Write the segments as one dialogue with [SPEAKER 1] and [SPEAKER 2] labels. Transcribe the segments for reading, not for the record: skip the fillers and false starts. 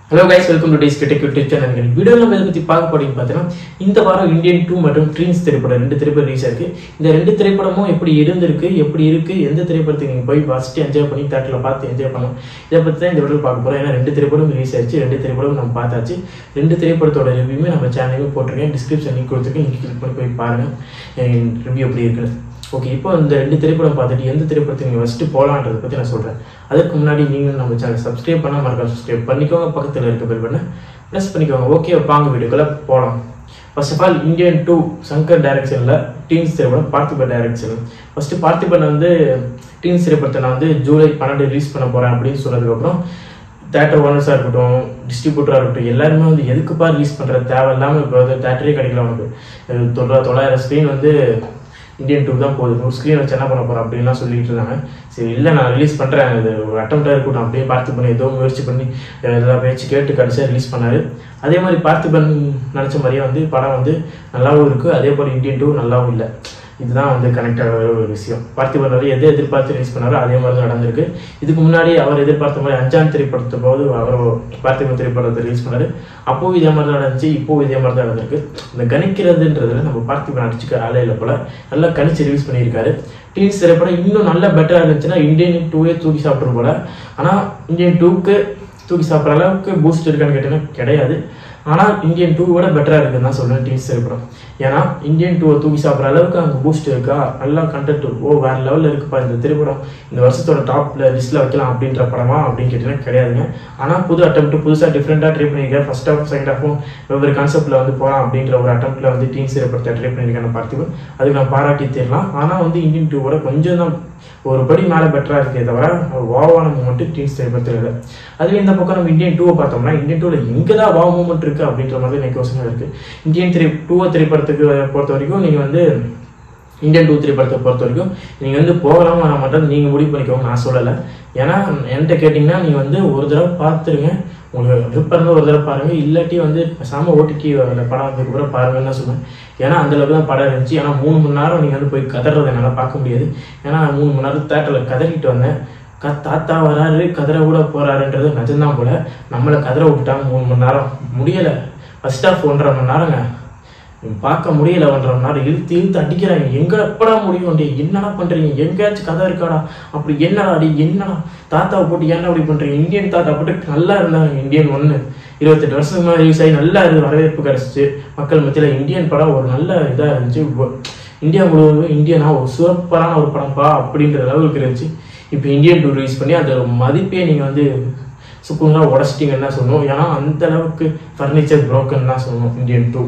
[SPEAKER 1] Hello guys, welcome to Today's Tech YouTube channel. Video நம்ம இத பத்தி பார்க்க போறீங்க பார்த்தீங்கன்னா இந்த வாரம் இந்தியன் 2 மற்றும் ட்ரீன்ஸ் திரைப்படம் ரெண்டு திரைப்படம் ரிலீஸ் ஆயிருக்கு. இந்த ரெண்டு திரைப்படமும் எப்படி இருந்திருக்கு, எப்படி இருக்கு, எந்த திரைப்படத்துக்கு நீங்க போய் ஃபர்ஸ்ட் என்ஜாய் பண்ணி தியேட்டர்ல பார்த்து என்ஜாய் பண்ணணும். இத பத்தி தான் இந்த வீடியோல பார்க்க போறோம். ஏன்னா ரெண்டு திரைப்படம் ரிலீஸ் ஆயிடுச்சு, ரெண்டு திரைப்படம் நம்ம பார்த்தாச்சு. ரெண்டு திரைப்படத்தோட ரிவ்யூமே நம்ம சேனல்ல போட்டுருக்கேன். டிஸ்கிரிப்ஷன் லிங்க் கொடுத்துருக்கேன். நீங்க கிளிக் பண்ணி போய் பாருங்க ரிவ்யூ எப்படி இருக்குன்னு. ஓகே, இப்போ இந்த ரெண்டு திரைப்படம் பார்த்துட்டு எந்த திரைப்படத்துக்கு நீங்கள் ஃபஸ்ட்டு போகலான்றதை பற்றி நான் சொல்கிறேன். அதுக்கு முன்னாடி நீங்கள் நம்ம சேனல் சப்ஸ்கிரைப் பண்ணால் மறக்காம சப்ஸ்கிரைப் பண்ணிக்கோங்க, பக்கத்தில் இருக்க பெல் பட்டனை ப்ரெஸ் பண்ணிக்கோங்க. ஓகே, வாங்க வீடியோக்குள்ள போகலாம். First of all Indian 2 Shankar டைரக்ஷனில் டீன்ஸ் திரைப்படம் பார்த்திபன் டைரக்ஷன். ஃபஸ்ட்டு பார்த்திபன் வந்து டீன்ஸ் திரைப்படத்தை நான் வந்து ஜூலை 12 ரிலீஸ் பண்ண போகிறேன் அப்படின்னு சொன்னதுக்கப்புறம் தேட்டர் ஓனர்ஸாக இருக்கட்டும், டிஸ்ட்ரிபியூட்டராக இருக்கட்டும், எல்லாருமே வந்து எதுக்குப்பா ரிலீஸ் பண்ணுற தேவையில்லாமல் இப்போ வந்து தேட்டரே கிடைக்கல அவனுக்கு. 900 ஸ்க்ரீன் வந்து இந்தியன் 2 தான் போகுது, 100 ஸ்க்ரீன் வச்சு என்ன பண்ண போகிறோம் அப்படின்லாம் சொல்லிட்டு இருந்தாங்க. சரி, இல்லை நான் ரிலீஸ் பண்ணுறேன், இது ஒரு அட்டம்ப்டாக இருக்கட்டும் அப்படியே பார்த்திபன் ஏதோ முயற்சி பண்ணி எல்லாம் பேச்சு கேட்டு கடைசியாக ரிலீஸ் பண்ணார். அதே மாதிரி பார்த்திபன் நினச்ச மாதிரியே வந்து படம் வந்து நல்லாவும் இருக்குது, அதே போல் இந்தியன் 2 நல்லாவும் இல்லை. இதுதான் வந்து கனெக்ட் ஆகிற ஒரு விஷயம். பார்த்திபன் வந்து எதை எதிர்பார்த்து ரிலீஸ் பண்ணாரோ அதே மாதிரி தான் நடந்திருக்கு. இதுக்கு முன்னாடி அவர் எதிர்பார்த்த மாதிரி 5ஆம் திரைப்படத்த போது அவர் பார்த்திபன் திரைப்படத்தை ரிலீஸ் பண்ணார். அப்போவும் இதே மாதிரி தான் நடந்துச்சு, இப்போவும் இதே மாதிரி தான் நடந்திருக்கு. இந்த கணிக்கிறதுன்றதுல நம்ம பார்த்திபன் அடிச்சுக்க ஆலையில போல நல்லா கணிச்சு ரிலீஸ் பண்ணியிருக்காரு. டீன்ஸ் திரைப்படம் இன்னும் நல்லா பெட்டராக இருந்துச்சுன்னா இந்தியன் 2 தூக்கி சாப்பிட்ரும் போல. ஆனால் இந்தியன் 2க்கு தூக்கி சாப்பிட்ற அளவுக்கு பூஸ்ட் இருக்கான்னு கேட்டீங்கன்னா கிடையாது. ஆனால் இந்தியன் 2 பெட்டராக இருக்குன்னு தான் சொல்லுவேன் டீன்ஸ் திரைப்படம். ஏன்னா இந்தியன் 2 தூக்கி சாப்பிட்ற அளவுக்கு அங்கே பூஸ்ட் இருக்கா, நல்லா கண்டென்ட் வேறு லெவலில் இருக்குப்பா இந்த திரைப்படம், இந்த வருஷத்தோட டாப்பில் லிஸ்ட்டில் வைக்கலாம் அப்படின்ற படமா அப்படின்னு கேட்டீங்கன்னா கிடையாதுங்க. ஆனால் புது அட்டம்ப்ட், புதுசாக டிஃப்ரெண்ட்டாக ட்ரை பண்ணியிருக்கேன். ஃபர்ஸ்ட் ஹாஃப் செகண்ட் ஹாஃபும் வெவ்வேறு கான்செப்ட்டில் வந்து போகலாம் அப்படின்ற ஒரு அட்டம்ப்ட்டில் வந்து டீன்ஸ் திரைப்படத்தை ட்ரை பண்ணியிருக்கேன் பார்த்திபன். அதுக்கு நான் பாராட்டி தரலாம். ஆனால் வந்து இந்தியன் 2 கொஞ்சம் தான் ஒரு படி மேலே பெட்டராக இருக்கே தவிர ஒரு வாவான மூமெண்ட் டீன்ஸ் திரைப்படத்தில் இல்லை. அதுவே இந்த பக்கம் நம்ம இந்தியன் 2 பார்த்தோம்னா இந்தியன் 2 எங்கே தான் வா மூமெண்ட் இருக்குது அப்படின்ற மாதிரி எனக்கு யோசனை இருக்குது. இந்தியன் 2 திரைப்படத்துக்கு பொறுத்த வரைக்கும் நீங்கள் வந்து இந்தியன் 2 திரைப்படத்தை பொறுத்த வரைக்கும் நீங்கள் வந்து போகலாம் வர மாட்டேன் நீங்கள் முடிவு பண்ணிக்கோங்க, நான் சொல்லலை. ஏன்னா என்கிட்ட கேட்டிங்கன்னா நீங்கள் வந்து ஒரு தடவை பார்த்துருங்க, உங்களுக்கு விருப்பம் இருந்தால் ஒரு தடவை பாருங்கள், இல்லாட்டி வந்து பேசாமல் ஓடிடி படம் வந்ததுக்கு அப்புறம் பாருங்கன்னு தான் சொல்லுவேன். ஏன்னா அந்தளவுக்கு தான் படம் இருந்துச்சு. ஏன்னா 3 மணி நேரம் நீங்கள் வந்து போய் கதறதை என்னால் பார்க்க முடியாது. ஏன்னா 3 மணி நேரம் தேட்டரில் கதறிட்டு வந்தேன். தாத்தா வராரு கதற கூட போகிறாருன்றது நிஜம்தான் போல. நம்மளை கதற விட்டுட்டாங்க 3 மணி நேரம், முடியலை. ஃபர்ஸ்ட் ஹாஃப் 1.5 மணி நேரங்க பார்க்க முடியல. 1.5 மணி நேரம் இழுத்து அடிக்கிறாங்க. எங்க எப்படா முடியும் டே, என்னடா பண்றீங்க, எங்கேயாச்சும் கதை இருக்காடா, அப்படி என்னடா அடி, என்னடா தாத்தாவை போட்டு என்ன அப்படி பண்றீங்க. இந்தியன் தாத்தா போட்டு நல்லா இருந்தாங்க. இந்தியன் 1 28 வருஷத்துக்கு மேலே ரிலீஸ் ஆகி நல்லா வரவேற்பு கிடைச்சிச்சு மக்கள் மத்தியில். இந்தியன் படம் ஒரு நல்ல இதாக இருந்துச்சு. இந்தியா முழுவதும் இந்தியனா ஒரு சூப்பரான ஒரு படம்ப்பா அப்படின்ற அளவுக்கு இருந்துச்சு. இப்போ இந்தியன் 2 ரிலீஸ் பண்ணி அந்த மதிப்பே நீங்கள் வந்து சுக்குங்களாக உடச்சிட்டிங்கன்னு தான் சொல்லணும். ஏன்னா அந்த அளவுக்கு ஃபர்னிச்சர் புரோக்கன் தான் சொல்லணும். இந்தியன் 2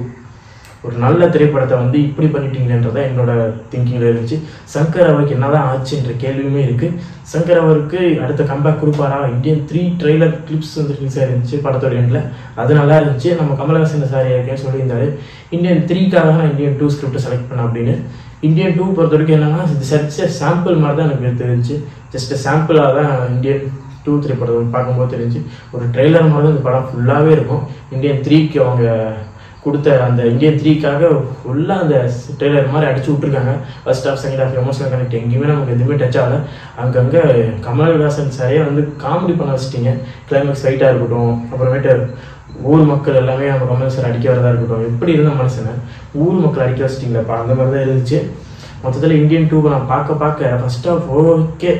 [SPEAKER 1] ஒரு நல்ல திரைப்படத்தை வந்து இப்படி பண்ணிட்டீங்களேன்றதான் என்னோட திங்கிங்கில் இருந்துச்சு. சங்கர் அவருக்கு என்னதான் ஆச்சுன்ற கேள்வியுமே இருக்குது. சங்கர் அவருக்கு அடுத்த கம்பேக் கொடுப்பாரா? இந்தியன் 3 ட்ரெய்லர் கிளிப்ஸ் வந்து ரிலீஸ் ஆயிருந்துச்சு படத்தோட எண்டில், அது நல்லா இருந்துச்சு. நம்ம கமலஹாசன் சார் ஏற்கனவே சொல்லியிருந்தாரு இந்தியன் 3க்காக நான் இந்தியன் 2 ஸ்கிரிப்டை செலக்ட் பண்ணேன் அப்படின்னு. இந்தியன் 2 பொறுத்த வரைக்கும் என்னன்னா இது சாம்பிள் மாதிரி தான் எனக்கு தெரிஞ்சு, ஜஸ்ட் சாம்பிளாக தான் இந்தியன் 2 திரைப்படம் பார்க்கும்போது தெரிஞ்சு. ஒரு ட்ரெய்லர் மாதிரி தான் இந்த படம் ஃபுல்லாகவே இருக்கும். இந்தியன் 3க்கு அவங்க கொடுத்த அந்த இந்தியன் 3க்காக ஃபுல்லாக அந்த ட்ரெய்லர் மாதிரி அடிச்சு விட்ருக்காங்க. First half second half emotional connect எங்கேயுமே நமக்கு எதுவுமே டச் ஆகலை. அங்கங்கே கமலஹாசன் சாரே வந்து காமெடி பண்ண வச்சுட்டிங்க. கிளைமேக்ஸ் ஃபைட்டாக இருக்கட்டும், அப்புறமேட்டு ஊர் மக்கள் எல்லாமே நம்ம கமல் சார் அடிக்க வரதா இருக்கட்டும், எப்படி இருந்த மனுஷனை ஊர் மக்கள் அடிக்க வச்சிட்டிங்களப்பா, அந்த மாதிரி தான் இருந்துச்சு. மொத்தத்தில் இந்தியன் 2 நான் பார்க்க first half okay,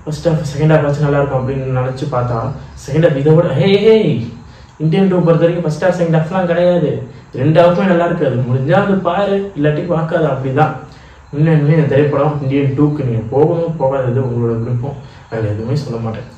[SPEAKER 1] first half second half ஆச்சு நல்லாயிருக்கும் அப்படின்னு நினச்சி பார்த்தா செகண்ட் ஹாஃப் இதை விட ஹே இந்தியன் 2 பொறுத்த வரைக்கும் ஃபர்ஸ்ட் ஹாஃப் செகண்ட் ஹாஃப்லாம் கிடையாது, 2 ஹாஃபுமே நல்லா இருக்காது. முடிஞ்சால் அது பாரு, இல்லாட்டி பார்க்காது. அப்படி தான் இன்னுமே இந்த திரைப்படம் இந்தியன் 2க்கு நீங்கள் போகணும் போகாதது உங்களோட விருப்பம், அதில் எதுவுமே சொல்ல மாட்டேன்.